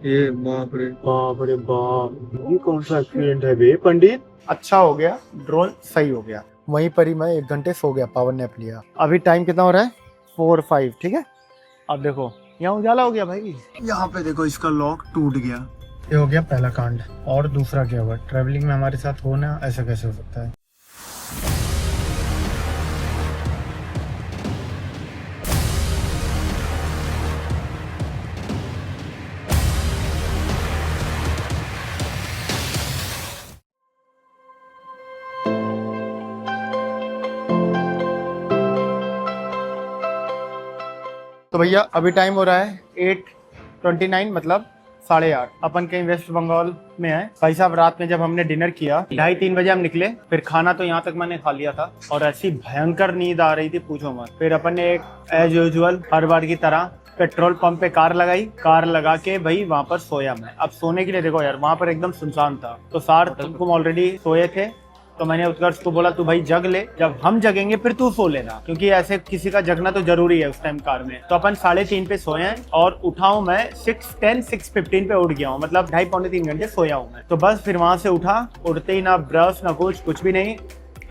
ये बाप रे। बाप रे बाप, ये कौन सा एक्सीडेंट है बे पंडित? अच्छा हो गया, ड्रोन सही हो गया। वहीं पर ही मैं 1 घंटे सो गया, पावर नैप लिया। अभी टाइम कितना हो रहा है? 4-5। ठीक है, अब देखो यहाँ उजाला हो गया भाई। यहाँ पे देखो इसका लॉक टूट गया। ये हो गया पहला कांड। और दूसरा क्या हुआ? ट्रैवलिंग में हमारे साथ होना ऐसा कैसे हो सकता है? तो भैया अभी टाइम हो रहा है 8:29, मतलब 8:30। अपन कहीं वेस्ट बंगाल में है। भाई साहब रात में जब हमने डिनर किया 2:30-3 बजे हम निकले। फिर खाना तो यहाँ तक मैंने खा लिया था और ऐसी भयंकर नींद आ रही थी पूछो मत। फिर अपन ने एक एज यूजुअल हर बार की तरह पेट्रोल पंप पे कार लगाई। कार लगा के भाई वहाँ पर सोया मैं। अब सोने के लिए देखो यार, वहाँ पर एकदम सुनसान था। तो सार तुमको ऑलरेडी सोए थे, तो मैंने उत्कर्ष को बोला तू भाई जग ले, जब हम जगेंगे फिर तू सो लेना, क्योंकि ऐसे किसी का जगना तो जरूरी है उस टाइम कार में। तो अपन 3:30 पे सोए हैं और उठा हूँ मैं 6:10-6:15 पे उठ गया हूँ, मतलब 2.5-3 घंटे सोया हूँ मैं। तो बस फिर वहां से उठा, उठते ही ना ब्रश ना कुछ भी नहीं,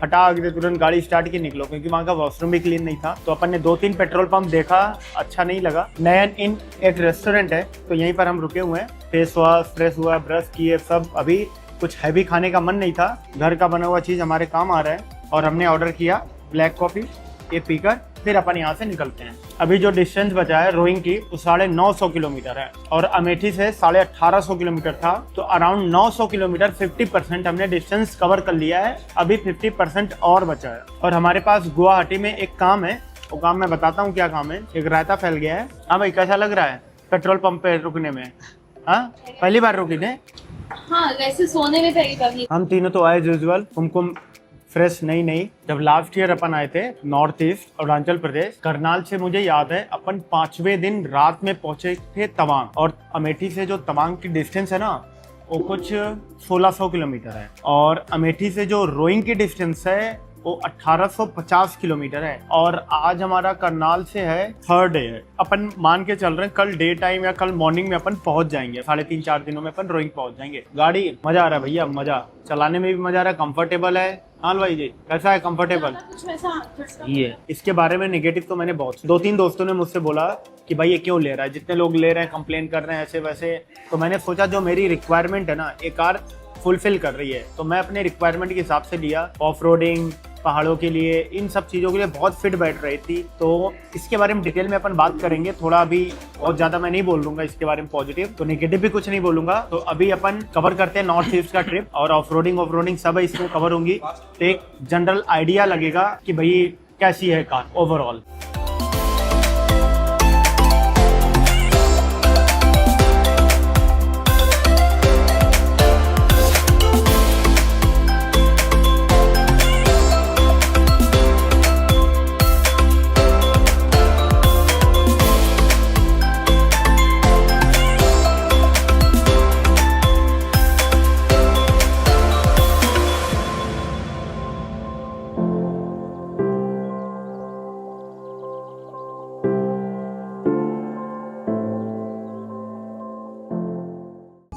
हटाक दे तुरंत गाड़ी स्टार्ट की निकलो, क्योंकि वहाँ का वॉशरूम भी क्लीन नहीं था। तो अपन ने 2-3 पेट्रोल पंप देखा, अच्छा नहीं लगा। नयन इन एक रेस्टोरेंट है, तो यहीं पर हम रुके हुए हैं। फेस वॉश, फ्रेश हुआ, ब्रश किए सब। अभी कुछ हैवी खाने का मन नहीं था, घर का बना हुआ चीज हमारे काम आ रहा है। और हमने ऑर्डर किया ब्लैक कॉफी, ये पीकर फिर अपन यहाँ से निकलते हैं। अभी जो डिस्टेंस बचा है रोइंग की वो 950 किलोमीटर है और अमेठी से 1850 किलोमीटर था। तो अराउंड 900 किलोमीटर 50% हमने डिस्टेंस कवर कर लिया है। अभी 50% और बचा है। और हमारे पास गुवाहाटी में एक काम है, वो काम मैं बताता हूँ क्या काम है। एक रायता फैल गया है। हाँ भाई, कैसा लग रहा है पेट्रोल पंप पे रुकने में? हाँ, पहली बार रुकी थे। हाँ, वैसे सोने में पहली बार। हम तीनों तो आए यूजुअल, कुमकुम फ्रेश नहीं। जब लास्ट ईयर अपन आए थे नॉर्थ ईस्ट अरुणाचल प्रदेश करनाल से, मुझे याद है अपन 5वें दिन रात में पहुंचे थे तवांग। और अमेठी से जो तवांग की डिस्टेंस है ना, वो कुछ 1600 किलोमीटर है। और अमेठी से जो रोइंग की डिस्टेंस है वो 1850 किलोमीटर है। और आज हमारा करनाल से है 3rd डे है। अपन मान के चल रहे हैं कल डे टाइम या कल मॉर्निंग में अपन पहुंच जाएंगे। 3.5-4 दिनों में अपन रोइंग पहुंच जाएंगे। गाड़ी मजा आ रहा है भैया, मजा चलाने में भी मजा आ रहा है। कंफर्टेबल है। हाँ भाई जी, कैसा है? कंफर्टेबल ये। इसके बारे में नेगेटिव तो मैंने बहुत 2-3 दोस्तों ने मुझसे बोला कि भाई ये क्यों ले रहा है, जितने लोग ले रहे हैं कंप्लेन कर रहे हैं ऐसे वैसे। तो मैंने सोचा जो मेरी रिक्वायरमेंट है ना, ये कार फुलफिल कर रही है, तो मैं अपने रिक्वायरमेंट के हिसाब से लिया। ऑफ रोडिंग, पहाड़ों के लिए, इन सब चीज़ों के लिए बहुत फिट बैठ रही थी। तो इसके बारे में डिटेल में अपन बात करेंगे थोड़ा। अभी बहुत ज़्यादा मैं नहीं बोल लूँगा इसके बारे में पॉजिटिव, तो नेगेटिव भी कुछ नहीं बोलूँगा। तो अभी अपन कवर करते हैं नॉर्थ ईस्ट का ट्रिप, और ऑफ रोडिंग सब इसमें कवर होंगी। तो एक जनरल आइडिया लगेगा कि भाई कैसी है कार ओवरऑल।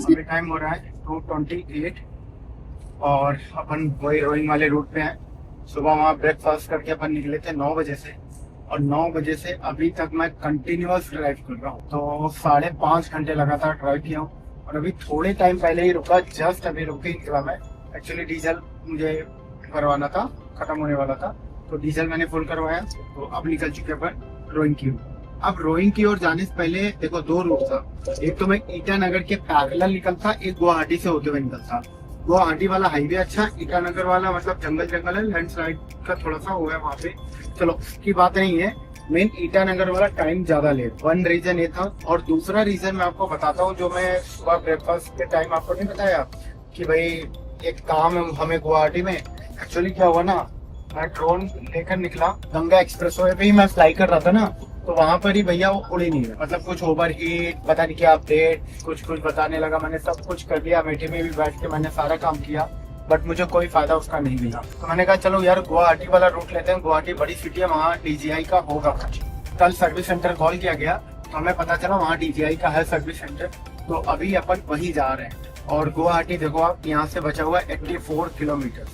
अभी टाइम हो रहा है 2:28 और अपन वही रोइंग वाले रूट पे हैं। सुबह वहाँ ब्रेकफास्ट करके अपन निकले थे 9 बजे से, और 9 बजे से अभी तक मैं कंटिन्यूअस ड्राइव कर रहा हूँ। तो 5.5 घंटे लगातार ड्राइव किया हूँ। और अभी थोड़े टाइम पहले ही रुका, जस्ट अभी रुक के निकला मैं। एक्चुअली डीजल मुझे करवाना था, खत्म होने वाला था, तो डीजल मैंने फुल करवाया। तो अब निकल चुके अपन रोइंग की। अब रोइंग की ओर जाने से पहले देखो 2 रूट था। एक तो मैं ईटानगर के पैरेलल निकलता, एक गुवाहाटी से होते हुए निकलता। गुवाहाटी वाला हाईवे अच्छा, ईटानगर वाला मतलब जंगल है, लैंडस्लाइड का थोड़ा सा हुआ है वहाँ पे। चलो उसकी बात नहीं है, मेन ईटानगर वाला टाइम ज्यादा लेट। 1 रीजन ये था। और दूसरा रीजन मैं आपको बताता हूँ, जो मैं सुबह ब्रेकफास्ट के टाइम आपको नहीं बताया कि भाई एक काम है हमें गुवाहाटी में। एक्चुअली क्या हुआ ना, मैं ड्रोन लेकर निकला, गंगा एक्सप्रेसवे पे ही मैं फ्लाई कर रहा था ना, तो वहां पर ही भैया वो उड़ ही नहीं रहा। मतलब कुछ ओवर हीट, पता नहीं क्या अपडेट, कुछ बताने लगा। मैंने सब कुछ कर लिया, अमेठी में भी बैठ के मैंने सारा काम किया, बट मुझे कोई फायदा उसका नहीं मिला। तो मैंने कहा चलो यार गुवाहाटी वाला रूट लेते हैं। गुवाहाटी बड़ी सिटी है, वहाँ DJI का होगा कुछ। कल सर्विस सेंटर कॉल किया गया, तो हमें पता चला वहाँ DJI का है सर्विस सेंटर। तो अभी अपन वही जा रहे हैं। और गुवाहाटी देखो आप, यहाँ से बचा हुआ 84 किलोमीटर,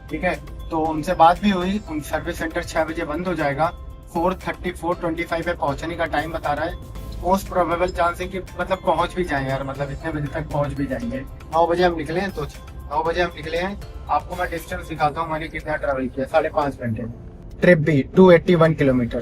ठीक है। तो उनसे बात भी हुई, उन सर्विस सेंटर 6 बजे बंद हो जाएगा, 4:34-25 पे पहुंचने का टाइम बता रहा है। मोस्ट प्रोबेबल चांस है कि मतलब पहुंच भी जाए यार, मतलब इतने बजे तक पहुंच भी जाएंगे। 9 बजे हम निकले हैं, तो 9 बजे हम निकले हैं। आपको मैं डिस्टेंस दिखाता हूँ मैंने कितना ट्रेवल किया, 5.5 घंटे। ट्रिप भी 281 किलोमीटर,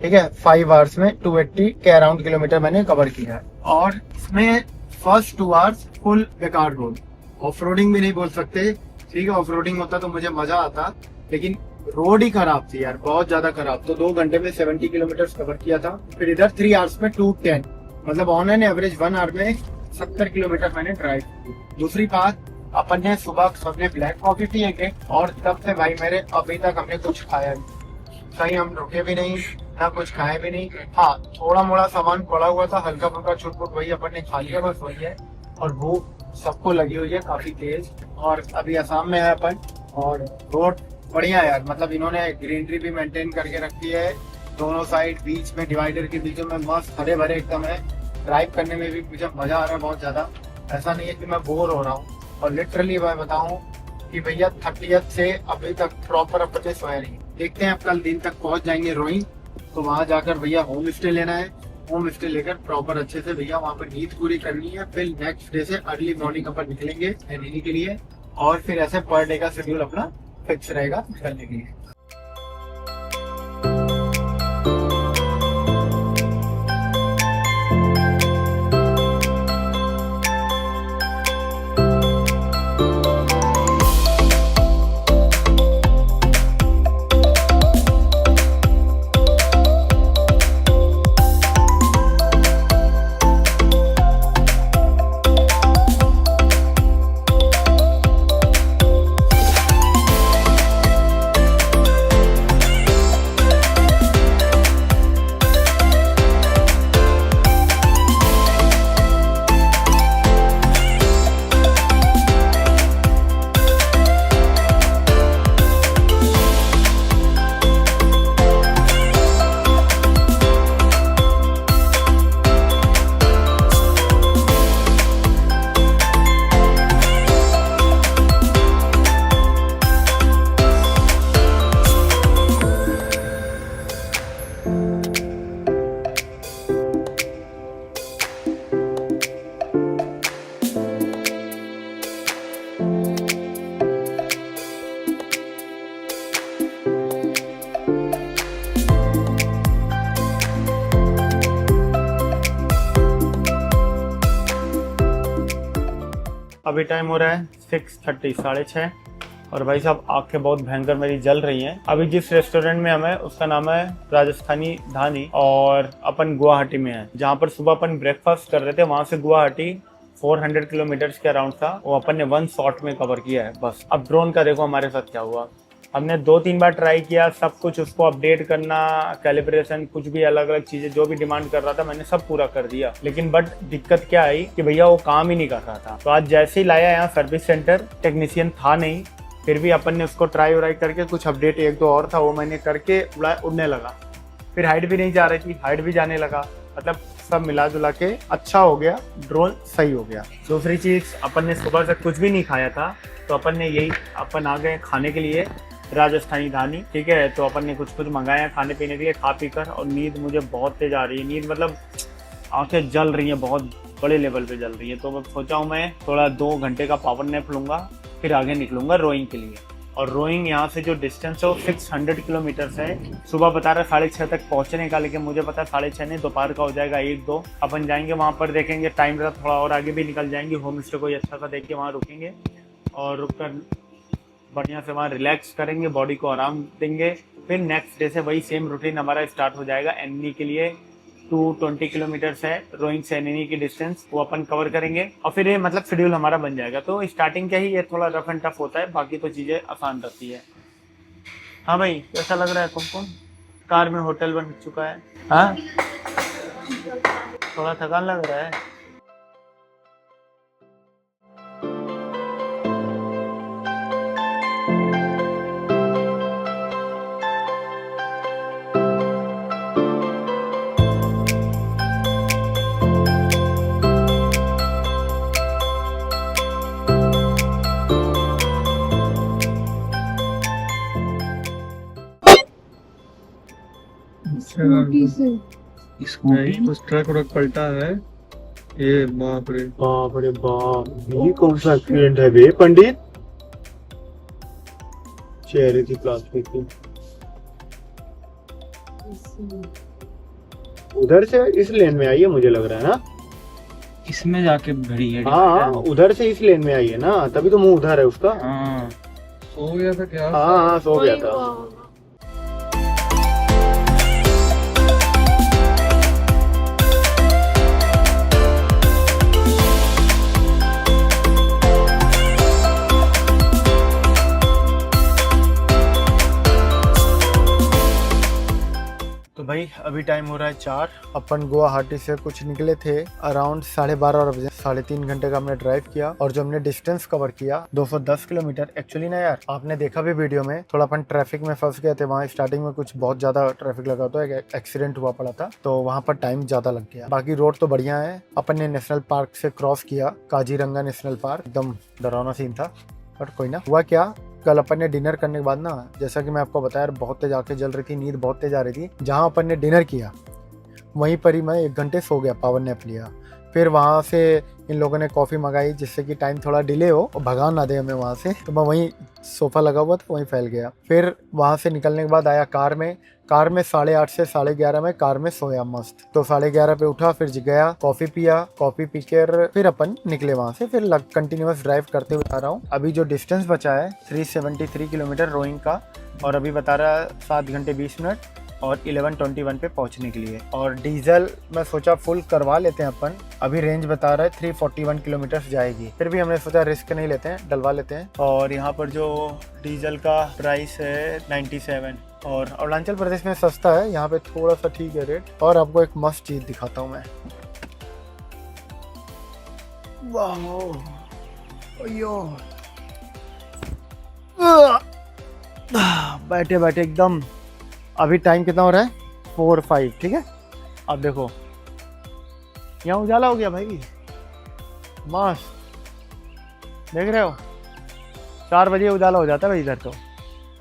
ठीक है। 5 आवर्स में 280 के अराउंड किलोमीटर मैंने कवर किया है। और इसमें फर्स्ट 2 आवर्स फुल बेकार रोड, ऑफ रोडिंग भी नहीं बोल सकते, ठीक है। ऑफ रोडिंग होता तो मुझे मजा आता, लेकिन रोड ही खराब थी यार, बहुत ज्यादा खराब। तो 2 घंटे में 70 किलोमीटर कवर किया था। फिर इधर 3 आवर्स में 210, मतलब ऑन एन एवरेज 1 आवर में 70 किलोमीटर मैंने ड्राइव की। दूसरी बात, अपन ने सुबह सबने ब्लैक कॉफी पी है, और तब से भाई मेरे अभी तक हमने कुछ खाया नहीं, कहीं हम रुके भी नहीं, ना कुछ खाए भी नहीं। हाँ, थोड़ा मोड़ा सामान पड़ा हुआ था, हल्का फुल्का छुटपुट, वही अपन ने खा लिया, बस वही है। और भूख सबको लगी हुई है काफी तेज। और अभी असम में है अपन, और रोड बढ़िया यार, मतलब इन्होंने ग्रीनरी भी मेंटेन करके रखी है दोनों साइड, बीच में डिवाइडर के बीचों में मस्त हरे भरे एकदम है। ड्राइव करने में भी मुझे मजा आ रहा है बहुत ज्यादा, ऐसा नहीं है कि मैं बोर हो रहा हूँ। और लिटरली मैं बताऊं कि भैया 30th से अभी तक प्रॉपर अपने सोया नहीं। देखते हैं अब कल दिन तक पहुंच जाएंगे रोइंग, तो वहां जाकर भैया होम स्टे लेना है। होम स्टे लेकर प्रॉपर अच्छे से भैया वहां पर नींद पूरी करनी है। फिर नेक्स्ट डे से अर्ली मॉर्निंग अपन निकलेंगे नैनीताल के लिए, और फिर ऐसे पर डे का शेड्यूल अपना फिक्स रहेगा करने के लिए। अभी टाइम हो रहा है 6:30, 6:30, और भाई साहब आंखें बहुत भयंकर मेरी जल रही हैं। अभी जिस रेस्टोरेंट में हम हैं उसका नाम है राजस्थानी धानी, और अपन गुवाहाटी में है। जहाँ पर सुबह अपन ब्रेकफास्ट कर रहे थे, वहाँ से गुवाहाटी 400 किलोमीटर के अराउंड था, वो अपन ने 1 शॉट में कवर किया है बस। अब ड्रोन का देखो हमारे साथ क्या हुआ। हमने 2-3 बार ट्राई किया, सब कुछ उसको अपडेट करना, कैलिब्रेशन, कुछ भी अलग अलग चीजें जो भी डिमांड कर रहा था मैंने सब पूरा कर दिया। लेकिन बट दिक्कत क्या आई कि भैया वो काम ही नहीं कर रहा था। तो आज जैसे ही लाया यहाँ सर्विस सेंटर, टेक्नीशियन था नहीं, फिर भी अपन ने उसको ट्राई व्राई करके कुछ अपडेट 1-2 और था वो मैंने करके उड़ने लगा। फिर हाइट भी नहीं जा रही थी, हाइट भी जाने लगा, मतलब सब मिला जुला के अच्छा हो गया, ड्रोन सही हो गया। दूसरी चीज, अपन ने सुबह से कुछ भी नहीं खाया था, तो अपन ने यही अपन आ गए खाने के लिए राजस्थानी धानी, ठीक है। तो अपन ने कुछ मंगाया खाने पीने के लिए, खा पी कर। और नींद मुझे बहुत तेज आ रही है, नींद मतलब आंखें जल रही हैं, बहुत बड़े लेवल पे जल रही है। तो मैं सोचा हूँ मैं थोड़ा 2 घंटे का पावर नैप लूंगा, फिर आगे निकलूंगा रोइंग के लिए। और रोइंग यहाँ से जो डिस्टेंस है वो 600 किलोमीटर है। सुबह बता रहा 6:30 तक पहुंचने का, लेकिन मुझे पता 6:30 नहीं, दोपहर का हो जाएगा 1-2। अपन जाएंगे वहाँ पर, देखेंगे टाइम रहा थोड़ा और आगे भी निकल जाएंगे, होम स्टे कोई अच्छा सा देख के वहाँ रुकेंगे, और रुक कर बढ़िया से वहाँ रिलैक्स करेंगे, बॉडी को आराम देंगे। फिर नेक्स्ट डे से वही सेम रूटीन हमारा स्टार्ट हो जाएगा। एननी के लिए 220 किलोमीटर है रोइंग से एननी की डिस्टेंस, वो अपन कवर करेंगे, और फिर ये मतलब शेड्यूल हमारा बन जाएगा। तो स्टार्टिंग का ही ये थोड़ा रफ एंड टफ होता है, बाकी तो चीज़ें आसान रहती है। हाँ भाई, कैसा लग रहा है तुमको? कार में होटल बन चुका है, हाँ थोड़ा थकान लग रहा है। इसमें ही कुछ ट्रक व्रक पलटा है। ये बाप रे। बाप रे बाप, ये कौन सा एक्सीडेंट है बे पंडित? चेहरे थी प्लास्टिक की। उधर से इस लेन में आई है मुझे लग रहा है ना। इसमें जाके भरी है। हाँ उधर से इस लेन में आई है ना, तभी तो मुंह उधर है उसका। हाँ सो गया था क्या? हाँ सो गया था। तो भाई अभी टाइम हो रहा है 4। अपन गुवाहाटी से कुछ निकले थे अराउंड 12:30 बजे। 3.5 घंटे का हमने ड्राइव किया और जो हमने डिस्टेंस कवर किया 210 किलोमीटर। एक्चुअली ना यार, आपने देखा भी वीडियो में, थोड़ा अपन ट्रैफिक में फंस गए थे। वहाँ स्टार्टिंग में कुछ बहुत ज्यादा ट्रैफिक लगा, तो एक एक्सीडेंट हुआ पड़ा था, तो वहाँ पर टाइम ज्यादा लग गया। बाकी रोड तो बढ़िया है। अपन ने नेशनल पार्क से क्रॉस किया, काजीरंगा नेशनल पार्क। एकदम डरावना सीन था, बट कोई ना। हुआ क्या, कल अपन ने डिनर करने के बाद ना, जैसा कि मैं आपको बताया, बहुत तेज आंखें जल रही थी, नींद बहुत तेज आ रही थी। जहाँ अपन ने डिनर किया वहीं पर ही मैं 1 घंटे सो गया, पावर नैप लिया। फिर वहाँ से इन लोगों ने कॉफ़ी मंगाई जिससे कि टाइम थोड़ा डिले हो और भगा ना दे हमें वहाँ से, तो मैं वहीं सोफ़ा लगा हुआ था वहीं फैल गया। फिर वहाँ से निकलने के बाद आया कार में 8:30 से 11:30 में कार में सोया मस्त। तो 11:30 पे उठा, फिर गया कॉफ़ी पिया, कॉफ़ी पी कर फिर अपन निकले वहाँ से। फिर कंटिन्यूस ड्राइव करते हुए आ रहा हूँ। अभी जो डिस्टेंस बचा है 373 किलोमीटर रोइंग का, और अभी बता रहा है 7 घंटे 20 मिनट और 11:21 पे पहुंचने के लिए। और डीजल मैं सोचा फुल करवा लेते हैं अपन। अभी रेंज बता रहा है 341 किलोमीटर जाएगी, फिर भी हमने सोचा रिस्क नहीं लेते हैं, डलवा लेते हैं। और यहाँ पर जो डीजल का प्राइस है 97, और अरुणाचल प्रदेश में सस्ता है, यहाँ पे थोड़ा सा ठीक है रेट। और आपको एक मस्त चीज दिखाता हूँ मैं। वाह बैठे बैठे एकदम। अभी टाइम कितना हो रहा है 4:05, ठीक है। अब देखो यहाँ उजाला हो गया भाई, मस्त देख रहे हो। 4 बजे उजाला हो जाता है भाई इधर तो।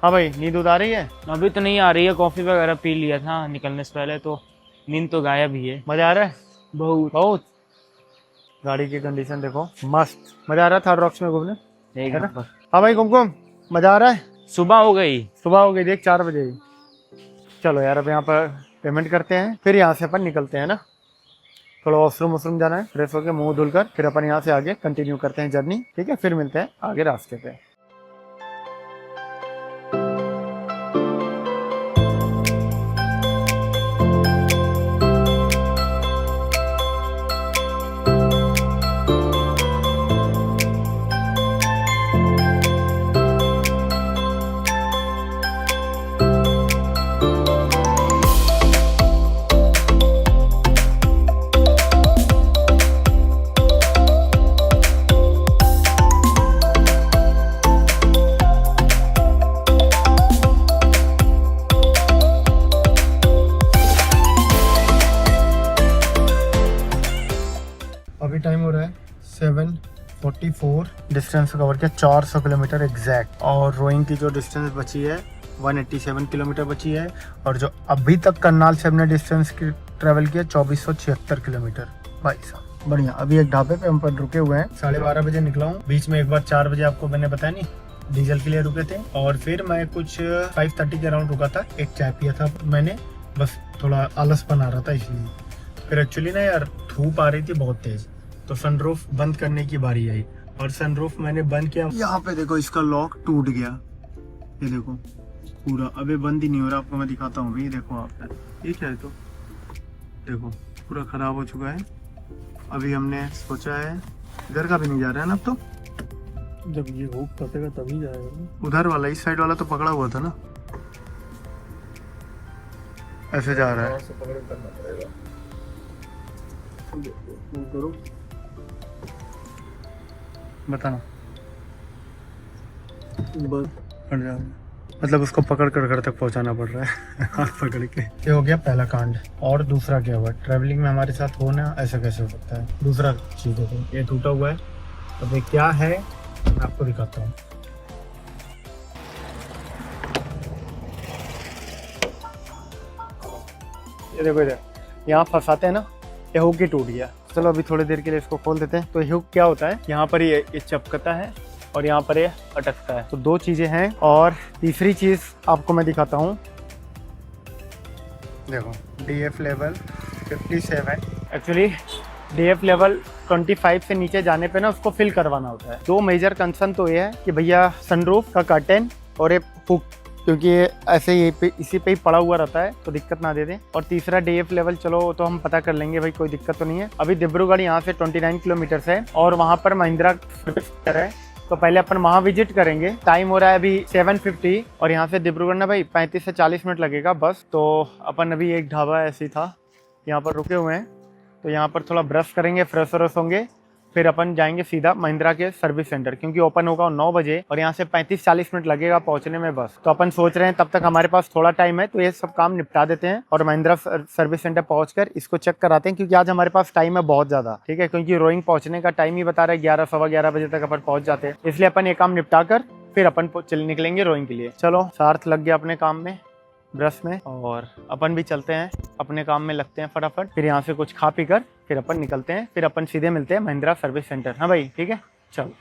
हाँ भाई, नींद उतार रही है? अभी तो नहीं आ रही है, कॉफी वगैरह पी लिया था निकलने से पहले, तो नींद तो गायब ही है। मजा आ रहा है बहुत बहुत। गाड़ी की कंडीशन देखो, मस्त। मजा आ रहा है थार रॉक्स में घूमने, है ना? हाँ भाई कुमकुम, मजा आ रहा है? सुबह हो गई, सुबह हो गई देख, 4 बजे ही। चलो यार, अब यहाँ पर पेमेंट करते हैं, फिर यहाँ से अपन निकलते हैं ना। थोड़ा वॉशरूम जाना है, फ्रेश होकर मुंह धुलकर फिर अपन यहाँ से आगे कंटिन्यू करते हैं जर्नी, ठीक है। फिर मिलते हैं आगे रास्ते पे। अभी टाइम हो रहा है 7:44। डिस्टेंस कवर किया 400 किलोमीटर एग्जैक्ट। और रोइंग की जो डिस्टेंस बची है 187 किलोमीटर बची है। और जो अभी तक करनाल से हमने डिस्टेंस की ट्रेवल किया 2476 किलोमीटर। भाई साहब बढ़िया। अभी एक ढाबे पे हम पर रुके हुए हैं, 12:30 बजे निकला हूँ। बीच में एक बार 4 बजे आपको मैंने बताया नहीं, डीजल के लिए रुके थे। और फिर मैं कुछ 5:30 के अराउंड रुका था, एक चाय पिया था मैंने, बस थोड़ा आलसपन आ रहा था इसलिए। फिर एक्चुअली ना यार धूप आ रही थी बहुत तेज, तो सनरूफ बंद करने की बारी आई और सनरूफ मैंने बंद किया। यहाँ पे देखो इसका लॉक टूट गया, ये देखो पूरा। अबे बंद ही नहीं हो रहा, आपको मैं दिखाता हूँ। ये देखो आप, ये क्या है, तो देखो पूरा खराब हो चुका है। अभी हमने सोचा है इधर का भी नहीं जा रहा है ना अब तो। जब ये हुक फंसेगा तभी जाएगा। उधर वाला, इस साइड वाला तो पकड़ा हुआ था ना, ऐसे जा रहा है। करो बताना, बस हट जाओ। मतलब उसको पकड़ कर घर तक पहुंचाना पड़ रहा है हाथ पकड़ के। ये हो गया पहला कांड। और दूसरा क्या हुआ, ट्रैवलिंग में हमारे साथ होना ऐसा कैसे हो सकता है। दूसरा चीज देखो, ये टूटा हुआ है। अब ये क्या है मैं आपको दिखाता हूँ। ये देखो इधर यहाँ फंसाते हैं ना, ये हुक ही टूट गया। चलो अभी थोड़ी देर के लिए इसको खोल देते हैं। तो हुक क्या होता है, यहाँ पर ये चपकता है और यहाँ पर ये अटकता है। तो दो चीज़ें हैं। और तीसरी चीज़ आपको मैं दिखाता हूँ, देखो DF level 57। Actually DF level 25 से नीचे जाने पे ना उसको फिल करवाना होता है। दो मेजर कंसर्न तो ये है कि भैया सनरूफ का कर्टेन और एक हुक, क्योंकि ये ऐसे ही इसी पे ही पड़ा हुआ रहता है तो दिक्कत ना दे दें। और तीसरा DF लेवल, चलो तो हम पता कर लेंगे भाई, कोई दिक्कत तो नहीं है। अभी डिब्रूगढ़ यहाँ से 29 किलोमीटर है और वहाँ पर महिंद्रा सर्विस सेंटर है, तो पहले अपन वहाँ विजिट करेंगे। टाइम हो रहा है अभी 7:50 और यहाँ से डिब्रूगढ़ ना भाई 35 से 40 मिनट लगेगा बस। तो अपन अभी एक ढाबा ऐसे ही था, यहाँ पर रुके हुए हैं, तो यहाँ पर थोड़ा ब्रश करेंगे, फ्रेश व्रेश होंगे, फिर अपन जाएंगे सीधा महिंद्रा के सर्विस सेंटर, क्योंकि ओपन होगा 9 बजे और यहाँ से 35-40 मिनट लगेगा पहुँचने में बस। तो अपन सोच रहे हैं तब तक हमारे पास थोड़ा टाइम है तो ये सब काम निपटा देते हैं और महिंद्रा सर्विस सेंटर पहुँचकर इसको चेक कराते हैं, क्योंकि आज हमारे पास टाइम है बहुत ज़्यादा, ठीक है। क्योंकि रोइंग पहुँचने का टाइम ही बता रहा है 11, सवा 11 बजे तक अपन पहुँच जाते हैं, इसलिए अपन ये काम निपटा कर फिर अपन चल निकलेंगे रोइंग के लिए। चलो सार्थ लग गया अपने काम में, ब्रश में, और अपन भी चलते हैं अपने काम में, लगते हैं फटाफट। फिर यहाँ से कुछ खा पी कर फिर अपन निकलते हैं, फिर अपन सीधे मिलते हैं महिंद्रा सर्विस सेंटर। हाँ भाई ठीक है, चलो।